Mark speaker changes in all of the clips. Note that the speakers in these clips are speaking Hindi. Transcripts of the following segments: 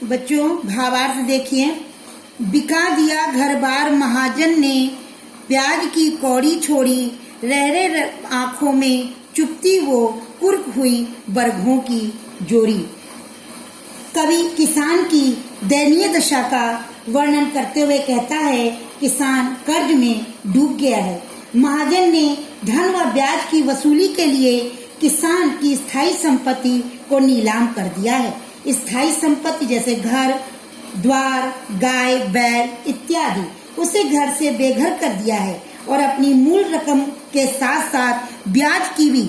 Speaker 1: बच्चों भावार्थ देखिए। बिका दिया घर बार महाजन ने, ब्याज की कौड़ी छोड़ी, रह रहे आंखों में चुपती वो कुर्क हुई बरघों की जोड़ी। कवि किसान की दयनीय दशा का वर्णन करते हुए कहता है, किसान कर्ज में डूब गया है। महाजन ने धन व ब्याज की वसूली के लिए किसान की स्थायी संपत्ति को नीलाम कर दिया है। स्थायी संपत्ति जैसे घर द्वार, गाय, बैल इत्यादि उसे घर से बेघर कर दिया है और अपनी मूल रकम के साथ साथ ब्याज की भी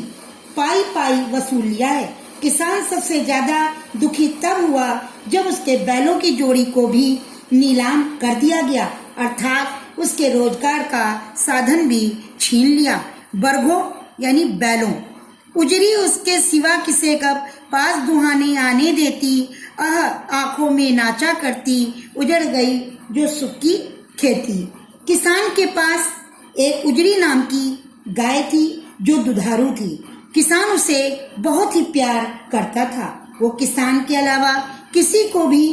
Speaker 1: पाई पाई वसूल लिया है। किसान सबसे ज्यादा दुखी तब हुआ जब उसके बैलों की जोड़ी को भी नीलाम कर दिया गया, अर्थात उसके रोजगार का साधन भी छीन लिया। बरघों यानी बैलों, उजरी उसके सिवा किसे कब पास दुहाने आने देती, आंखों में नाचा करती, उजड़ गई जो सुख की खेती। किसान के पास एक उजरी नाम की गाय थी जो दुधारू थी। किसान उसे बहुत ही प्यार करता था। वो किसान के अलावा किसी को भी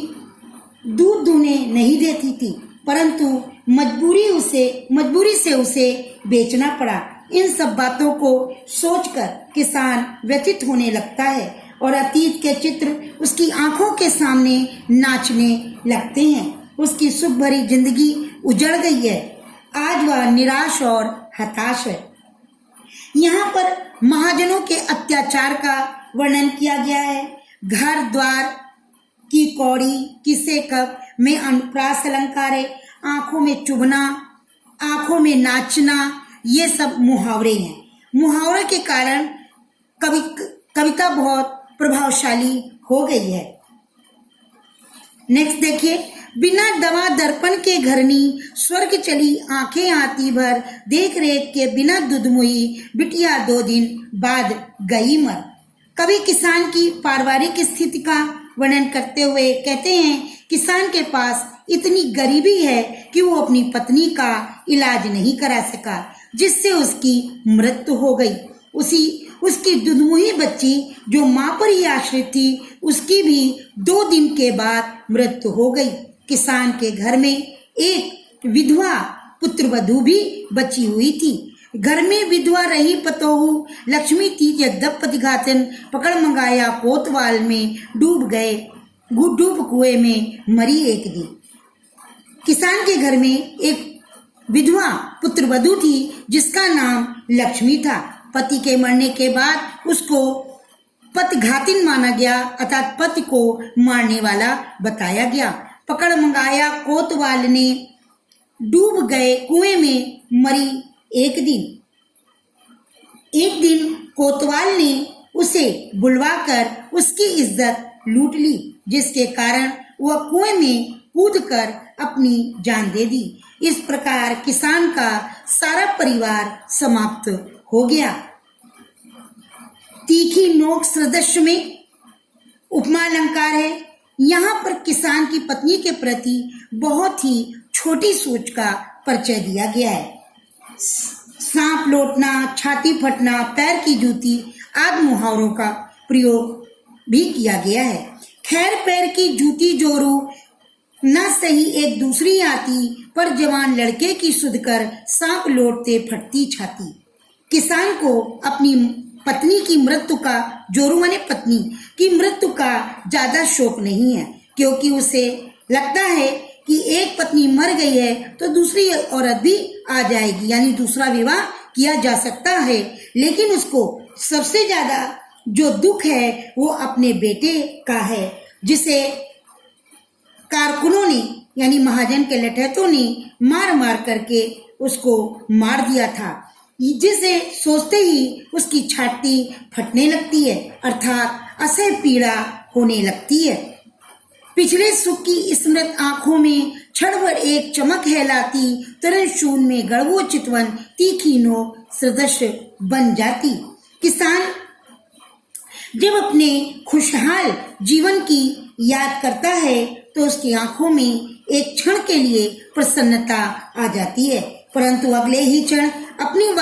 Speaker 1: दूध दूहने नहीं देती थी, परंतु मजबूरी से उसे बेचना पड़ा। इन सब बातों को सोचकर किसान व्यथित होने लगता है और अतीत के चित्र उसकी आंखों के सामने नाचने लगते हैं। उसकी सुख भरी जिंदगी उजड़ गई है। आज वह निराश और हताश है। यहाँ पर महाजनों के अत्याचार का वर्णन किया गया है। घर द्वार की कौड़ी, किसे कब में अनुप्रास अलंकार है। आंखों में चुभना, आंखों में नाचना, ये सब मुहावरे हैं। मुहावरे के कारण कविता बहुत प्रभावशाली हो गई है। नेक्स्ट देखिए, बिना दवा दर्पण के घरनी, स्वर्ग चली आंखें आती भर, देख रेख के बिना दूध मुई, बिटिया 2 दिन बाद गई मर। कवि किसान की पारिवारिक स्थिति का वर्णन करते हुए कहते हैं, किसान के पास इतनी गरीबी है कि वो अपनी पत्नी का इलाज नहीं करा सका, जिससे उसकी मृत्यु हो गई। उसकी दुधमुही बच्ची जो मां पर ही आश्रित थी, उसकी भी 2 दिन के बाद मृत्यु हो गई। किसान के घर में एक विधवा पुत्रवधू भी बची हुई थी। घर में विधवा रही पतोहू लक्ष्मी थी, जगदपति घातन पकड़ मंगाया कोतवाल में, डूब कुएं में मरी एक दिन। किसान के घर में एक विधवा पुत्रवधू थी जिसका नाम लक्ष्मी था। पति के मरने के बाद उसको पतिघातिन माना गया, अर्थात पति को मारने वाला बताया गया। पकड़ मंगाया कोतवाल ने, डूब गए कुएं में मरी एक दिन कोतवाल ने उसे बुलवाकर उसकी इज्जत लूट ली, जिसके कारण वह कुएं में कूदकर अपनी जान दे दी। इस प्रकार किसान का सारा परिवार समाप्त हो गया। तीखी नोक सदृश में उपमा अलंकार है। यहाँ पर किसान की पत्नी के प्रति बहुत ही छोटी सोच का परिचय दिया गया है। सांप लौटना, छाती फटना, पैर की जूती आदि मुहावरों का प्रयोग भी किया गया है। खैर पैर की जूती जोरू न सही एक दूसरी आती, पर जवान लड़के की सुध कर सांप लौटते फटती छाती। किसान को अपनी पत्नी की मृत्यु का, जोरू माने पत्नी की मृत्यु का ज्यादा शोक नहीं है, क्योंकि उसे लगता है कि एक पत्नी मर गई है तो दूसरी औरत भी आ जाएगी, यानी दूसरा विवाह किया जा सकता है। लेकिन उसको सबसे ज्यादा जो दुख है वो अपने बेटे का है, जिसे कारकुनों ने यानी महाजन के लठैतों ने मार मार करके उसको मार दिया था, जिसे सोचते ही उसकी छाती फटने लगती है, अर्थात असह्य पीड़ा होने लगती है। पिछले सुख की स्मृत आंखों में क्षण भर एक चमक है लाती, तुरंत शून्य में गड़वो चितवन, तीखी नोक सदृश बन जाती। किसान जब अपने खुशहाल जीवन की याद करता है तो उसकी आंखों में एक क्षण के लिए प्रसन्नता आ जाती है, परंतु अगले ही क्षण अपनी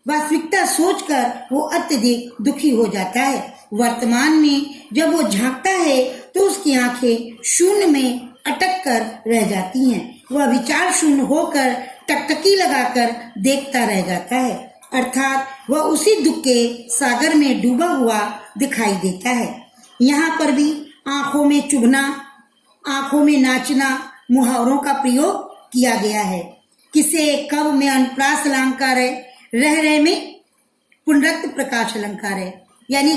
Speaker 1: वास्तविकता सोचकर वो अत्यधिक दुखी हो जाता है। वर्तमान में जब वो झांकता है तो परंतु उसकी आंखें शून्य में अटक कर रह जाती हैं। वह विचार शून्य होकर टकटकी लगाकर देखता रह जाता है, अर्थात वह उसी दुख के सागर में डूबा हुआ दिखाई देता है। यहाँ पर भी आंखों में चुभना, आंखों में नाचना मुहावरों का प्रयोग किया गया है। किसे कब में अनुप्रास अलंकार है, रह रहे में पुनरुक्त प्रकाश अलंकार है। यानी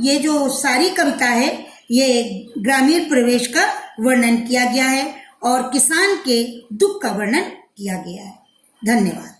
Speaker 1: ये जो सारी कविता है ये ग्रामीण प्रवेश का वर्णन किया गया है और किसान के दुख का वर्णन किया गया है। धन्यवाद।